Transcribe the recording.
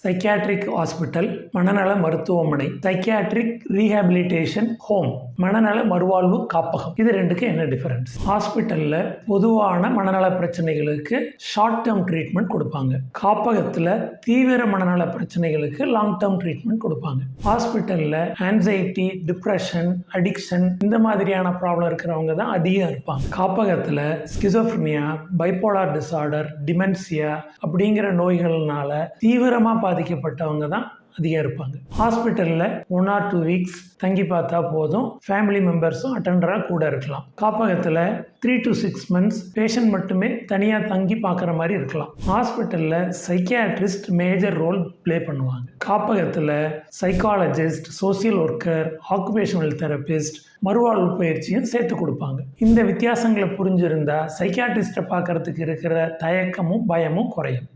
Psychiatric hospital, மனநல மருத்துவமனை, psychiatric rehabilitation home, மனநல மறுவாழ்வு காப்பகம். இது ரெண்டுக்கு என்ன டிஃபரன்ஸ்? ஹாஸ்பிட்டல்ல பொதுவான மனநல பிரச்சனைகளுக்கு ஷார்ட் டேர்ம் ட்ரீட்மெண்ட் கொடுப்பாங்க. காப்பகத்துல தீவிர மனநல பிரச்சனைகளுக்கு லாங் டேர்ம் ட்ரீட்மெண்ட் கொடுப்பாங்க. ஹாஸ்பிட்டல்ல ஆன்சைட்டி, டிப்ரெஷன், அடிக்ஷன் இந்த மாதிரியான ப்ராப்ளம் இருக்கிறவங்க தான் அதிகம் இருப்பாங்க. காப்பகத்துல ஸ்கிசோஃப்ரினியா, பைபோலார் டிசார்டர், டிமென்சியா அப்படிங்கிற நோய்கள்னால தீவிரமா பாதிக்கப்பட்டவங்க தான் அதிகம் இருப்பாங்க. ஹாஸ்பிட்டலில் 1 or 2 weeks தங்கி பார்த்தா போதும். ஃபேமிலி மெம்பர்ஸும் அட்டெண்டராக கூட இருக்கலாம். காப்பகத்தில் 3 to 6 months பேஷண்ட் மட்டுமே தனியாக தங்கி பார்க்குற மாதிரி இருக்கலாம். ஹாஸ்பிட்டலில் சைக்கியாட்ரிஸ்ட் மேஜர் ரோல் ப்ளே பண்ணுவாங்க. காப்பகத்தில் psychologist, social worker, occupational therapist, மறுவாழ்வு பயிற்சியும் சேர்த்து கொடுப்பாங்க. இந்த வித்தியாசங்களை புரிஞ்சிருந்தா சைக்கியாட்ரிஸ்ட்டை பார்க்கறதுக்கு இருக்கிற தயக்கமும் பயமும் குறையும்.